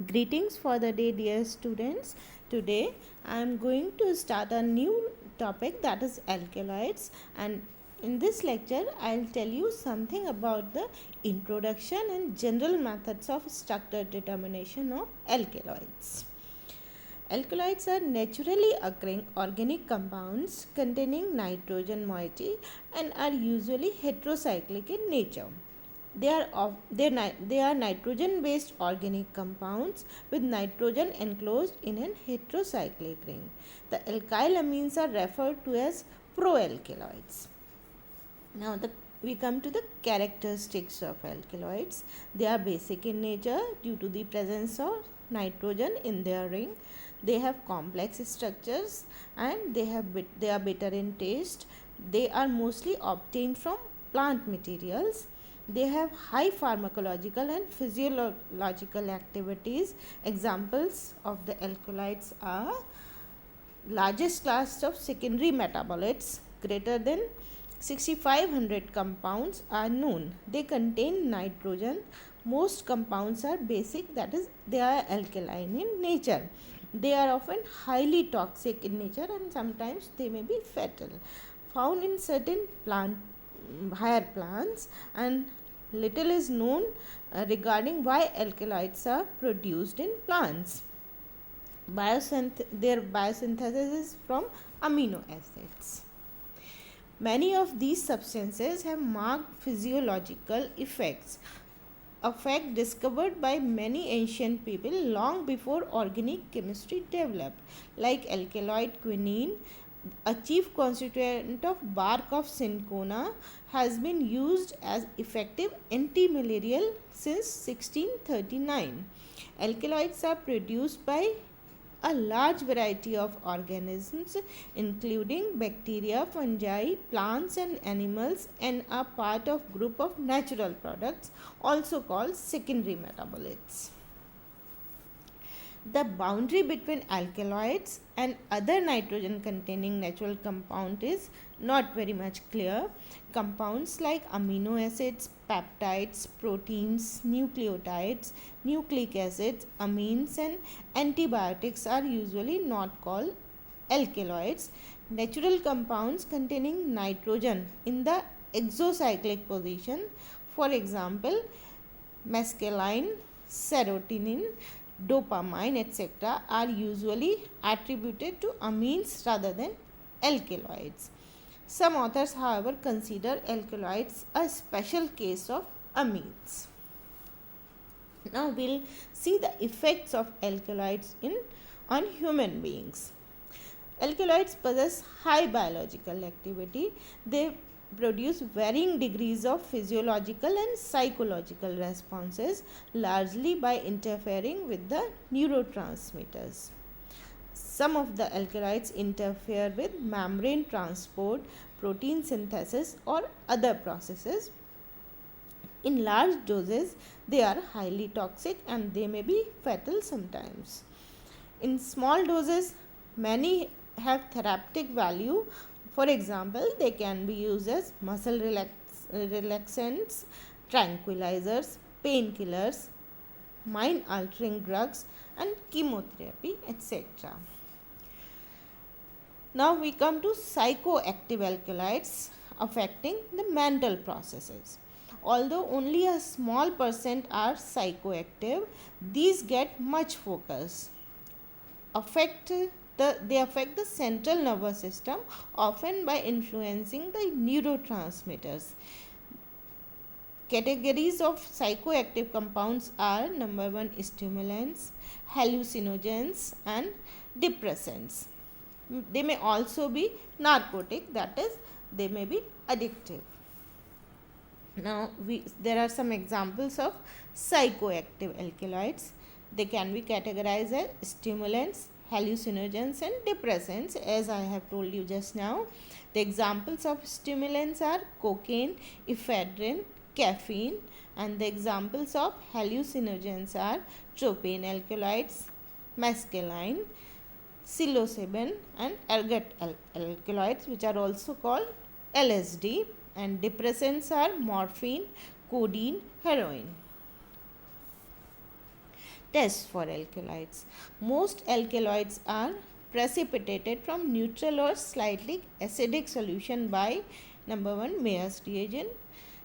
Greetings for the day, dear students. Today I am going to start a new topic, that is alkaloids, and in this lecture I'll tell you something about the introduction and general methods of structure determination of alkaloids. Alkaloids are naturally occurring organic compounds containing nitrogen moiety and are usually heterocyclic in nature. They are nitrogen based organic compounds with nitrogen enclosed in an heterocyclic ring. The alkyl amines are referred to as proalkaloids. Now we come to the characteristics of alkaloids. They are basic in nature due to the presence of nitrogen in their ring. They have complex structures and they are bitter in taste. They are mostly obtained from plant materials. They have high pharmacological and physiological activities. Examples of the alkaloids are largest class of secondary metabolites, greater than 6500 compounds are known. They contain nitrogen. Most compounds are basic, that is, they are alkaline in nature. They are often highly toxic in nature and sometimes they may be fatal. Found in certain higher plants, and little is known regarding why alkaloids are produced in plants. Their biosynthesis is from amino acids. Many of these substances have marked physiological effects, a fact discovered by many ancient people long before organic chemistry developed, like alkaloid quinine, a chief constituent of bark of cinchona, has been used as effective anti-malarial since 1639. Alkaloids are produced by a large variety of organisms including bacteria, fungi, plants and animals, and are part of group of natural products also called secondary metabolites. The boundary between alkaloids and other nitrogen containing natural compound is not very much clear. Compounds like amino acids, peptides, proteins, nucleotides, nucleic acids, amines and antibiotics are usually not called alkaloids. Natural compounds containing nitrogen in the exocyclic position, for example mescaline, serotonin, dopamine, etc., are usually attributed to amines rather than alkaloids. Some authors, however, consider alkaloids a special case of amines. Now we'll see the effects of alkaloids on human beings. Alkaloids possess high biological activity. They produce varying degrees of physiological and psychological responses, largely by interfering with the neurotransmitters. Some of the alkaloids interfere with membrane transport, protein synthesis, or other processes. In large doses, they are highly toxic and they may be fatal sometimes. In small doses, many have therapeutic value. For example, they can be used as muscle relaxants, tranquilizers, painkillers, mind altering drugs, and chemotherapy, etc. Now we come to psychoactive alkaloids affecting the mental processes. Although only a small percent are psychoactive, these get much focus. They affect the central nervous system, often by influencing the neurotransmitters. Categories of psychoactive compounds are: number 1, stimulants, hallucinogens and depressants. They may also be narcotic, that is, they may be addictive. Now there are some examples of psychoactive alkaloids. They can be categorized as stimulants, hallucinogens and depressants, as I have told you just now. The examples of stimulants are cocaine, ephedrine, caffeine, and the examples of hallucinogens are tropane alkaloids, mescaline, psilocybin and ergot alkaloids, which are also called LSD, and depressants are morphine, codeine, heroin. Tests for alkaloids. Most alkaloids are precipitated from neutral or slightly acidic solution by number 1 Mayer's reagent.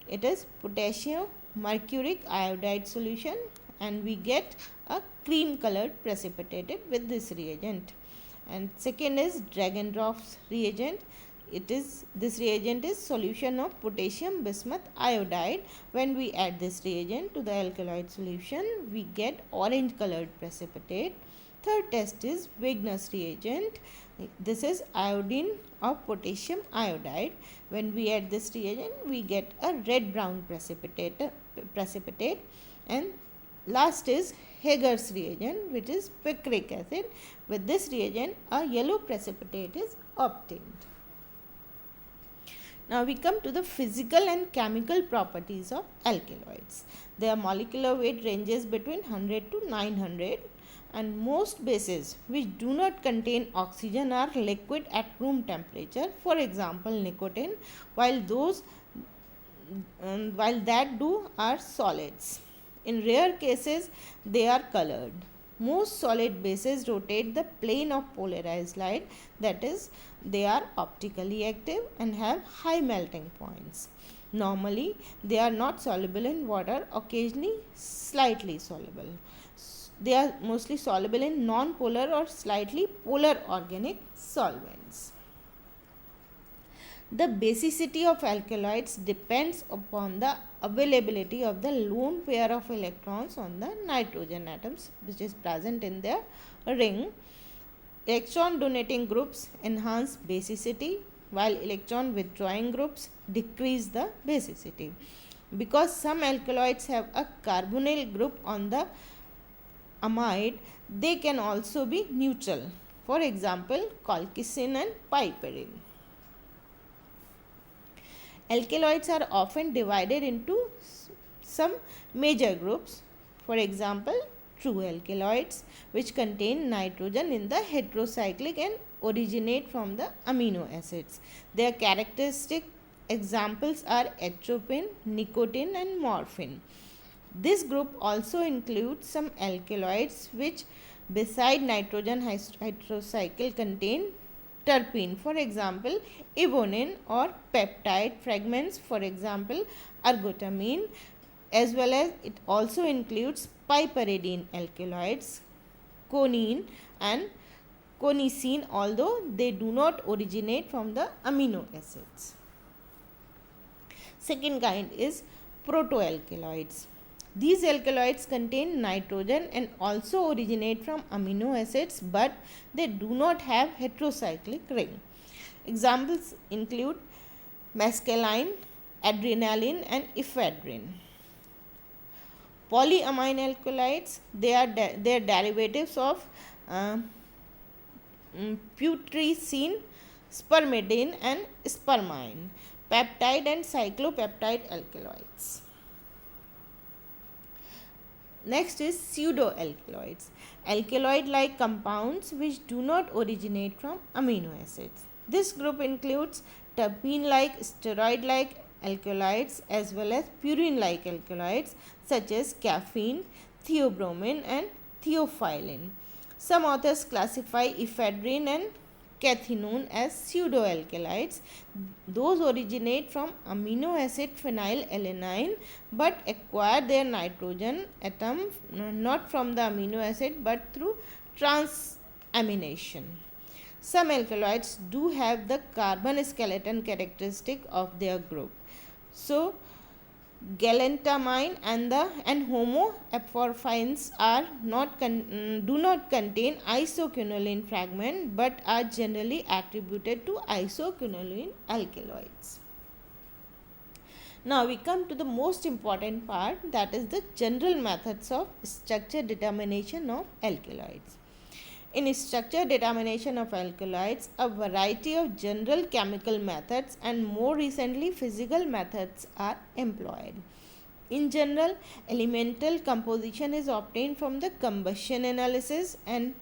It is potassium mercuric iodide solution, and we get a cream colored precipitated with this reagent. And second is Dragendorf's reagent. This reagent is solution of potassium bismuth iodide. When we add this reagent to the alkaloid solution, we get orange colored precipitate. Third test is Wegener's reagent. This is iodine of potassium iodide. When we add this reagent, we get a red brown precipitate. And last is Hager's reagent, which is picric acid. With this reagent, a yellow precipitate is obtained. Now we come to the physical and chemical properties of alkaloids. Their molecular weight ranges between 100 to 900, and most bases which do not contain oxygen are liquid at room temperature. For example, nicotine, while that do are solids. In rare cases, they are colored. Most solid bases rotate the plane of polarized light, that is, they are optically active and have high melting points. Normally, they are not soluble in water, occasionally slightly soluble. They are mostly soluble in non-polar or slightly polar organic solvents. The basicity of alkaloids depends upon the availability of the lone pair of electrons on the nitrogen atoms which is present in their ring. Electron donating groups enhance basicity, while electron withdrawing groups decrease the basicity. Because some alkaloids have a carbonyl group on the amide, they can also be neutral. For example, colchicine and piperine. Alkaloids are often divided into some major groups. For example, true alkaloids, which contain nitrogen in the heterocyclic and originate from the amino acids. Their characteristic examples are atropine, nicotine, and morphine. This group also includes some alkaloids which, beside nitrogen heterocycle, contain terpene, for example, evonin, or peptide fragments, for example, ergotamine, as well as it also includes piperidine alkaloids, conine and conicine, although they do not originate from the amino acids. Second kind is protoalkaloids. These alkaloids contain nitrogen and also originate from amino acids, but they do not have heterocyclic ring. Examples include mescaline, adrenaline, and ephedrine. Polyamine alkaloids, they are derivatives of putrescine, spermidine, and spermine. Peptide and cyclopeptide alkaloids. Next is pseudoalkaloids, alkaloid-like compounds which do not originate from amino acids. This group includes terpene-like, steroid-like alkaloids as well as purine-like alkaloids such as caffeine, theobromine, and theophylline. Some authors classify ephedrine and cathinone as pseudoalkaloids. Those originate from amino acid phenylalanine but acquire their nitrogen atom not from the amino acid but through transamination. Some alkaloids do have the carbon skeleton characteristic of their group. So, galantamine and homoaporphines do not contain isoquinoline fragment but are generally attributed to isoquinoline alkaloids. Now we come to the most important part, that is the general methods of structure determination of alkaloids. In structure determination of alkaloids, a variety of general chemical methods and more recently physical methods are employed. In general, elemental composition is obtained from the combustion analysis, and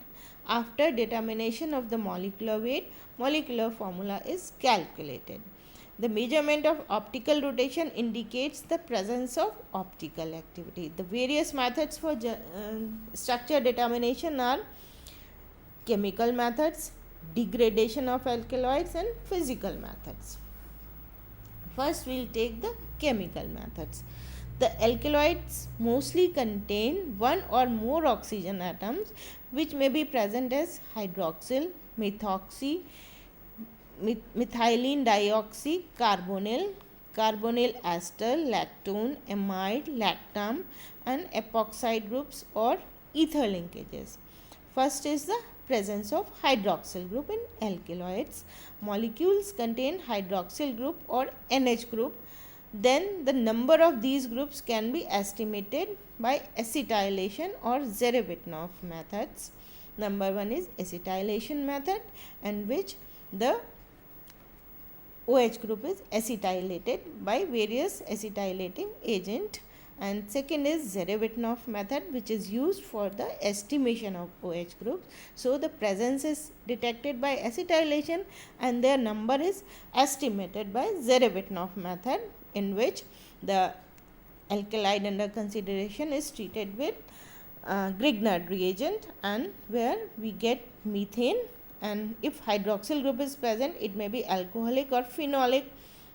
after determination of the molecular weight, molecular formula is calculated. The measurement of optical rotation indicates the presence of optical activity. The various methods for structure determination are chemical methods, degradation of alkaloids, and physical methods. First, we'll take the chemical methods. The alkaloids mostly contain one or more oxygen atoms which may be present as hydroxyl, methoxy, methylene dioxy, carbonyl, carbonyl ester, lactone, amide, lactam, and epoxide groups or ether linkages. First is the presence of hydroxyl group in alkaloids. Molecules contain hydroxyl group or NH group. Then the number of these groups can be estimated by acetylation or Zerevitnov methods. Number one is acetylation method, in which the OH group is acetylated by various acetylating agent, and second is Zerevitnov method, which is used for the estimation of OH groups. So the presence is detected by acetylation and their number is estimated by Zerevitnov method, in which the alkaloid under consideration is treated with Grignard reagent, and where we get methane, and if hydroxyl group is present, it may be alcoholic or phenolic.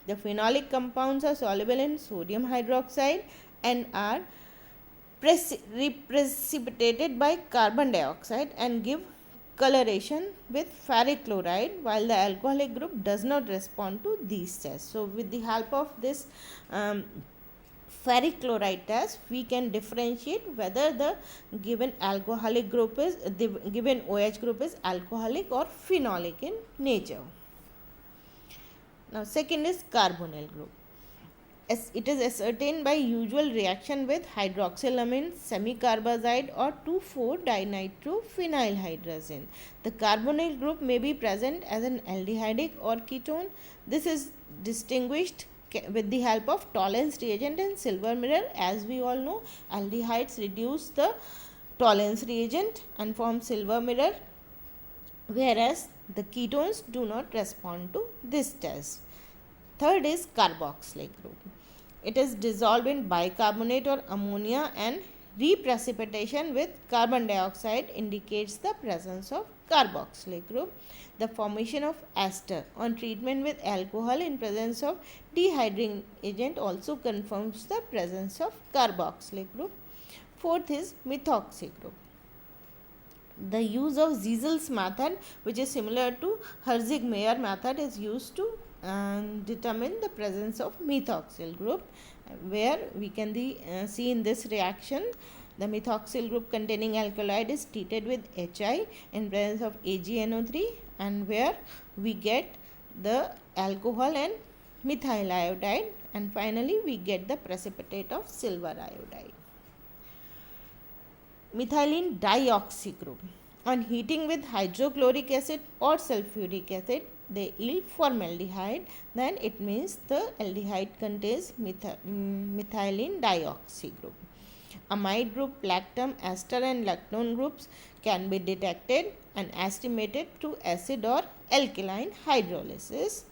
The phenolic compounds are soluble in sodium hydroxide and are precipitated by carbon dioxide and give coloration with ferric chloride, while the alcoholic group does not respond to these tests. So with the help of this ferric chloride test, we can differentiate whether the given alcoholic group is, the given OH group is alcoholic or phenolic in nature. Now second is carbonyl group. It is ascertained by usual reaction with hydroxylamine, semicarbazide or 2,4-dinitrophenylhydrazine. The carbonyl group may be present as an aldehydic or ketone. This is distinguished with the help of Tollens reagent and silver mirror. As we all know, aldehydes reduce the Tollens reagent and form silver mirror, whereas the ketones do not respond to this test. Third is carboxylic group. It is dissolved in bicarbonate or ammonia, and reprecipitation with carbon dioxide indicates the presence of carboxylic group. The formation of ester on treatment with alcohol in presence of dehydrating agent also confirms the presence of carboxylic group. Fourth is methoxy group. The use of Ziesel's method, which is similar to Herzig-Meyer method, is used to determine the presence of methoxyl group, where we can see in this reaction the methoxyl group containing alkaloid is treated with HI in presence of AgNO3, and where we get the alcohol and methyl iodide, and finally we get the precipitate of silver iodide. Methylene dioxy group. On heating with hydrochloric acid or sulfuric acid, they yield formaldehyde. Then it means the aldehyde contains methylene dioxy group. Amide group, lactam, ester and lactone groups can be detected and estimated through acid or alkaline hydrolysis.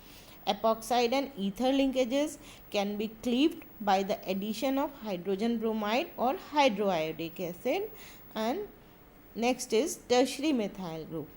Epoxide and ether linkages can be cleaved by the addition of hydrogen bromide or hydroiodic acid. And next is tertiary methyl group.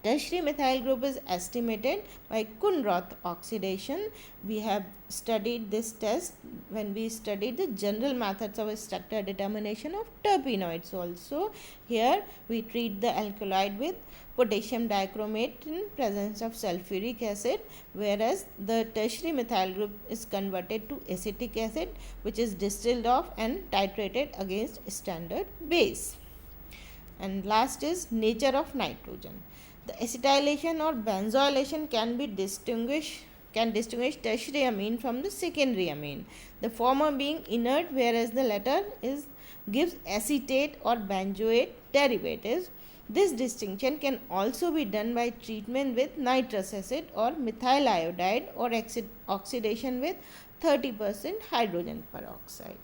Tertiary methyl group is estimated by Kuhn-Roth oxidation. We have studied this test when we studied the general methods of structure determination of terpenoids also. Here we treat the alkaloid with potassium dichromate in presence of sulfuric acid, whereas the tertiary methyl group is converted to acetic acid, which is distilled off and titrated against standard base. And last is nature of nitrogen. The acetylation or benzoylation can distinguish tertiary amine from the secondary amine, the former being inert, whereas the latter gives acetate or benzoate derivatives. This distinction can also be done by treatment with nitrous acid or methyl iodide or oxidation with 30% hydrogen peroxide.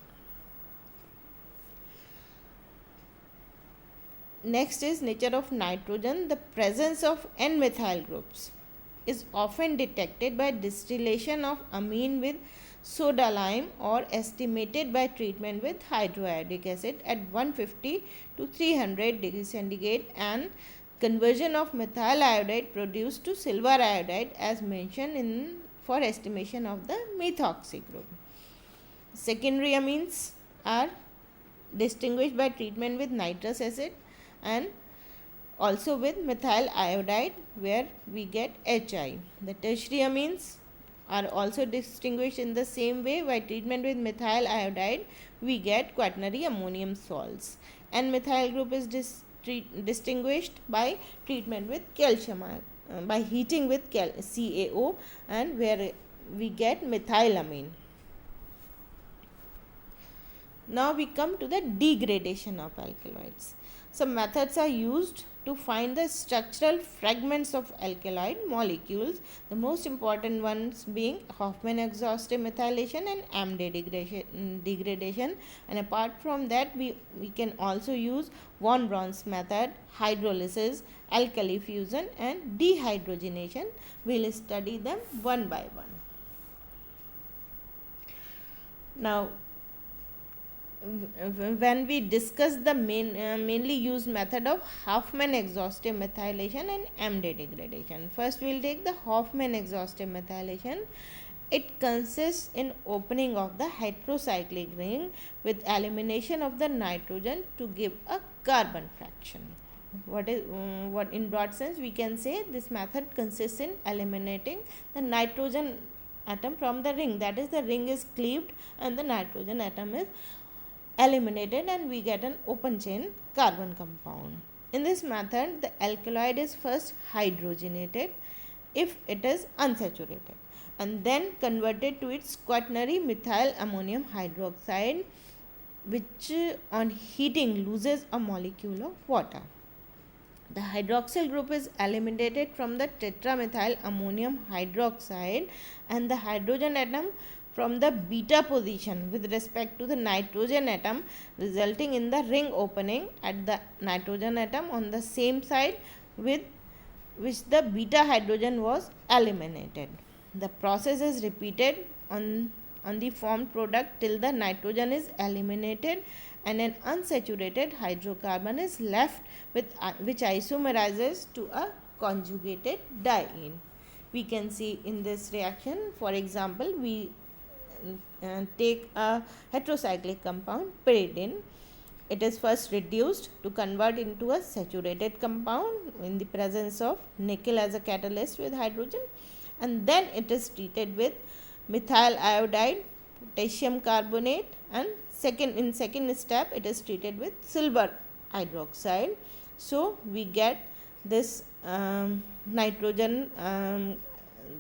Next is nature of nitrogen, the presence of N-methyl groups. is often detected by distillation of amine with soda lime or estimated by treatment with hydroiodic acid at 150 to 300 degrees centigrade and conversion of methyl iodide produced to silver iodide as mentioned in for estimation of the methoxy group. Secondary amines are distinguished by treatment with nitrous acid and also with methyl iodide where we get HI. The tertiary amines are also distinguished in the same way. By treatment with methyl iodide we get quaternary ammonium salts, and methyl group is distinguished by treatment with calcium by heating with CaO, and where we get methylamine. Now we come to the degradation of alkaloids. Some methods are used to find the structural fragments of alkaloid molecules, the most important ones being Hofmann exhaustive methylation and AMDE degradation. And apart from that, we can also use von Braun's method, hydrolysis, alkali fusion and dehydrogenation. We will study them one by one. Now, when we discuss the mainly used method of Hofmann exhaustive methylation and AMDE degradation. First we will take the Hofmann exhaustive methylation. It consists in opening of the heterocyclic ring with elimination of the nitrogen to give a carbon fraction. What in broad sense we can say this method consists in eliminating the nitrogen atom from the ring, that is the ring is cleaved and the nitrogen atom is eliminated and we get an open chain carbon compound. In this method the alkaloid is first hydrogenated if it is unsaturated and then converted to its quaternary methyl ammonium hydroxide, which on heating loses a molecule of water. The hydroxyl group is eliminated from the tetramethyl ammonium hydroxide and the hydrogen atom from the beta position with respect to the nitrogen atom, resulting in the ring opening at the nitrogen atom on the same side with which the beta hydrogen was eliminated. The process is repeated on the formed product till the nitrogen is eliminated and an unsaturated hydrocarbon is left with which isomerizes to a conjugated diene. We can see in this reaction, for example, we take a heterocyclic compound pyridine. It is first reduced to convert into a saturated compound in the presence of nickel as a catalyst with hydrogen, and then it is treated with methyl iodide, potassium carbonate, and in second step it is treated with silver hydroxide. So we get this nitrogen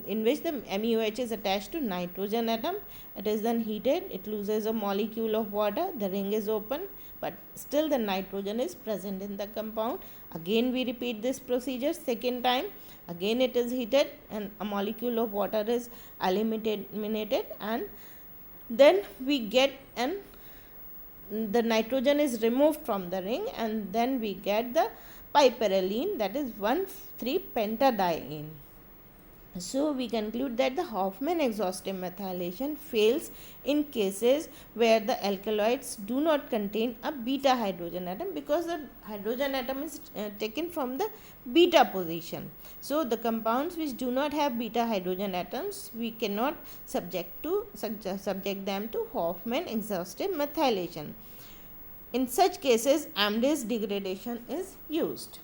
in which the MeOH is attached to nitrogen atom. It is then heated, it loses a molecule of water, the ring is open, but still the nitrogen is present in the compound. Again we repeat this procedure second time. Again it is heated and a molecule of water is eliminated, and then we get the nitrogen is removed from the ring, and then we get the piperylene, that is 1,3-pentadiene. So we conclude that the Hofmann exhaustive methylation fails in cases where the alkaloids do not contain a beta hydrogen atom, because the hydrogen atom is taken from the beta position. So the compounds which do not have beta hydrogen atoms, we cannot subject them to Hofmann exhaustive methylation. In such cases, AMDE degradation is used.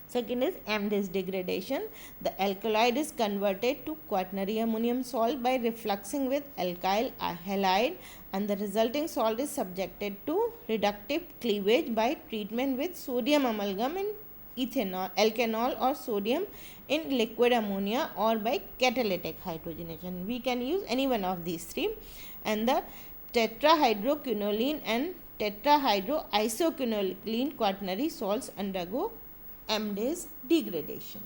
Second is AMDE degradation. The alkaloid is converted to quaternary ammonium salt by refluxing with alkyl halide, and the resulting salt is subjected to reductive cleavage by treatment with sodium amalgam in alkanol or sodium in liquid ammonia, or by catalytic hydrogenation. We can use any one of these three, and the tetrahydroquinoline and tetrahydroisoquinoline quaternary salts undergo AMDE degradation.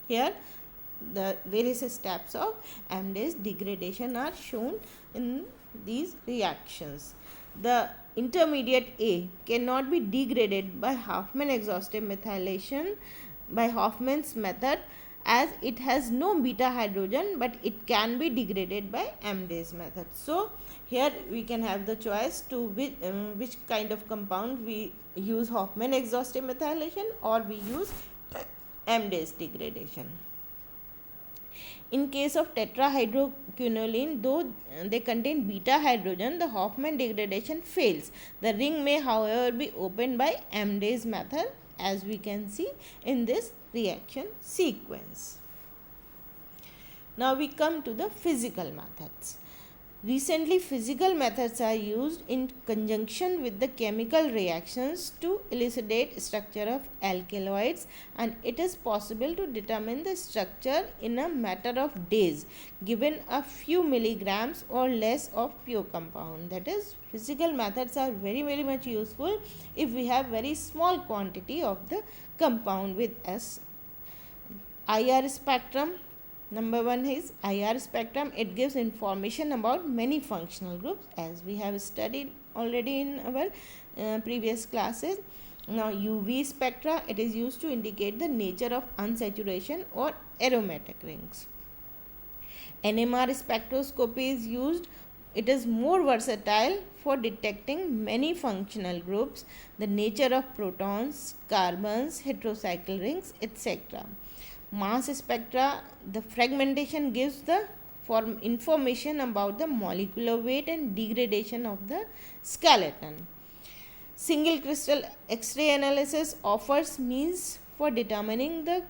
Here the various steps of AMDE degradation are shown in these reactions. The intermediate A cannot be degraded by Hofmann exhaustive methylation by Hofmann's method, as it has no beta hydrogen, but it can be degraded by Amdes method. So here we can have the choice to which kind of compound we use, Hofmann exhaustive methylation or we use Amdes degradation. In case of tetrahydroquinoline, though they contain beta hydrogen, the Hofmann degradation fails. The ring may, however, be opened by Amdes method, as we can see in this reaction sequence. Now we come to the physical methods. Recently, physical methods are used in conjunction with the chemical reactions to elucidate structure of alkaloids, and it is possible to determine the structure in a matter of days given a few milligrams or less of pure compound. That is, physical methods are very much useful if we have very small quantity of the compound with us. IR spectrum. Number one is IR spectrum. It gives information about many functional groups, as we have studied already in our previous classes. Now UV spectra, it is used to indicate the nature of unsaturation or aromatic rings. NMR spectroscopy is used. It is more versatile for detecting many functional groups, the nature of protons, carbons, heterocycle rings, etc. Mass spectra, the fragmentation gives the information about the molecular weight and degradation of the skeleton. Single crystal X-ray analysis offers means for determining the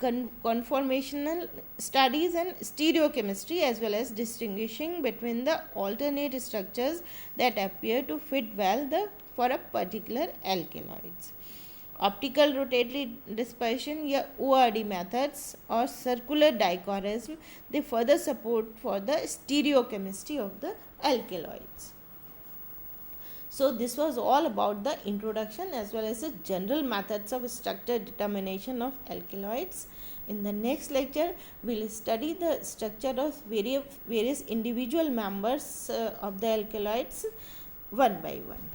conformational studies and stereochemistry, as well as distinguishing between the alternate structures that appear to fit well for a particular alkaloids. Optical rotatory dispersion या ORD methods or circular dichorism, they further support for the stereochemistry of the alkaloids. So this was all about the introduction as well as the general methods of structure determination of alkaloids. In the next lecture, we will study the structure of various individual members of the alkaloids one by one.